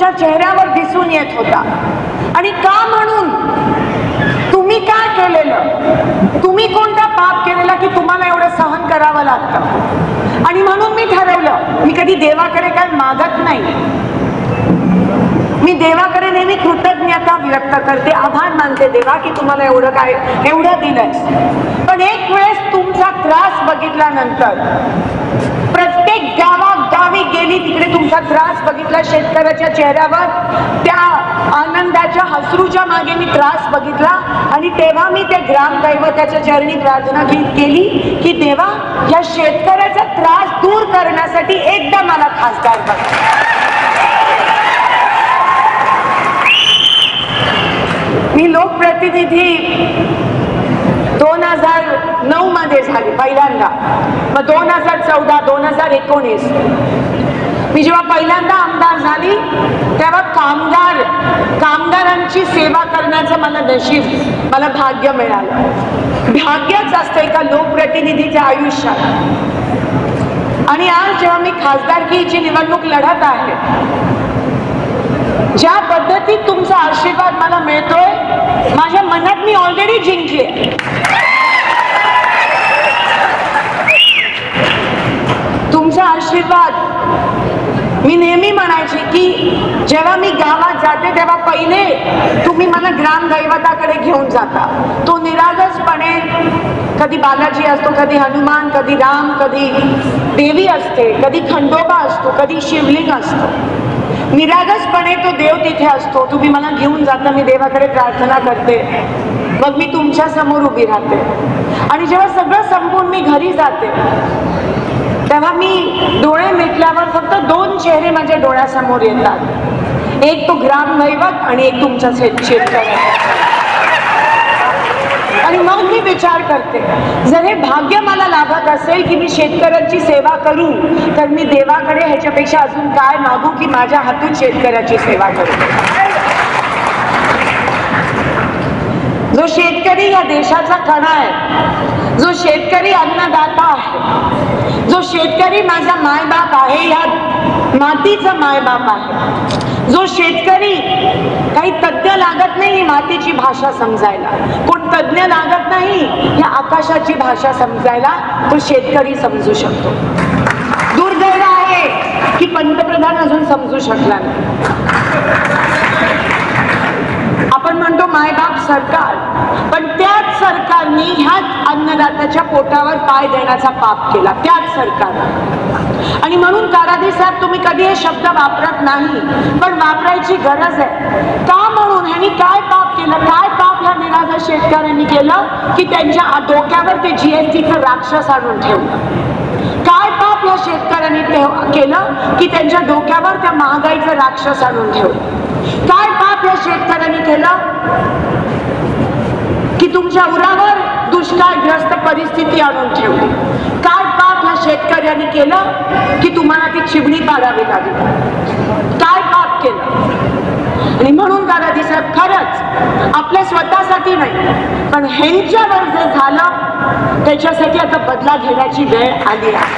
तुमच्या चेहऱ्यावर दिसून येत होता. आणि का म्हणून? तुम्ही काय केलेलं? तुम्ही कोणता पाप केलेला की तुम्हाला एवढं सहन करावं लागतं? आणि म्हणून मी ठरवलं, मी कधी देवाकडे काय मागत नाही. मी देवाकडे नेहमी कृतज्ञता व्यक्त करते, आभार मानते देवा की तुम्हाला एवढं दिलंयस. पण एक वेळेस तुमचा त्रास बघितल्यानंतर, प्रत्येक गावी गेली तिकडे तुमचा त्रास बघितला, शेतकऱ्याच्या चेहऱ्यावर त्या आनंदाच्या हसरूच्या मागे मी त्रास बघितला. आणि तेव्हा मी ते ग्रामदैवताच्या चरणी प्रार्थना केली की देवा, या शेतकऱ्याचा त्रास दूर करण्यासाठी एकदा मला खासदार बघ. मी लोकप्रतिनिधी 2009 मध्ये झाली पहिल्यांदा. मग 2014, 2019 मी जेव्हा पहिल्यांदा आमदार झाली तेव्हा कामगारांची सेवा करण्याचं मला भाग्य मिळालं. भाग्यच असतं एका लोकप्रतिनिधीच्या आयुष्यात. आणि आज जेव्हा मी खासदारकीची निवडणूक लढत आहे, ज्या पद्धतीत तुमचा आशीर्वाद मला मिळतोय, माझ्या मनात मी ऑलरेडी जिंकले. तुमचा आशीर्वाद, मी नेहमी म्हणायची की जेव्हा मी गावात जाते तेव्हा पहिले तुम्ही मला ग्रामदैवताकडे घेऊन जाता. तो निरागसपणे, कधी बालाजी असतो, कधी हनुमान, कधी राम, कधी देवी असते, कधी खंडोबा असतो, कधी शिवलिंग असतो. निरागसपणे तो देव तिथे असतो. तुम्ही मला घेऊन जाता, मी देवाकडे प्रार्थना करते, मग मी तुमच्या समोर उभी राहते. आणि जेव्हा सगळं संपून मी घरी जाते तेव्हा मी डोळे मिटल्यावर फक्त 2 चेहरे माझ्या डोळ्यासमोर येतात. एक तो ग्रामदैवत आणि एक तुमचा शेतकरी. आणि मग मी विचार करते, जर हे भाग्य मला लाभत असेल की मी शेतकऱ्यांची सेवा करू, तर मी देवाकडे ह्याच्यापेक्षा अजून काय मागू की माझ्या हातून शेतकऱ्याची सेवा करू. जो शेतकरी या देशाचा कणा आहे, जो शेतकरी अन्नदाता आहे, जो शेतकरी माझा मायबाप आहे, या मातीचा मायबाप आहे. जो शेतकरी, काही तज्ञ लागत नाही मातीची भाषा समजायला, कोण तज्ञ लागत नाही या आकाशाची भाषा समजायला, तो शेतकरी समजू शकतो. दुर्दैव आहे की पंतप्रधान अजून समजू शकला नाही. आपण म्हणतो मायबाप सरकार, पण त्याच सरकारने ह्याच अन्नदात्याच्या पोटावर पाय देण्याचा पाप केला, त्याच सरकार. आणि म्हणून कारादी साहेब, तुम्ही कधी हे शब्द वापरत नाही, पण वापरायची गरज आहे. का म्हणून? ह्यांनी काय पाप केलं? काय पाप ह्या निरागस शेतकऱ्यांनी केलं की त्यांच्या डोक्यावर ते जीएसटीचं राक्षस आणून ठेवलं? काय पाप या शेतकऱ्यांनी केलं की त्यांच्या डोक्यावर त्या महागाईचं राक्षस आणून ठेवलं? काय पाप या शेतकऱ्यांनी केलं की तुमच्या उरावर दुष्काळग्रस्त परिस्थिती आणून ठेवली? काय पाप या शेतकऱ्यांनी केलं की तुम्हाला ती चिमणी पाडावी लागली? काय पाप केलं? आणि म्हणून दादाजी साहेब, खरंच आपल्या स्वतःसाठी नाही, पण ह्यांच्यावर जे झालं त्याच्यासाठी आता बदला घेण्याची वेळ आली आहे.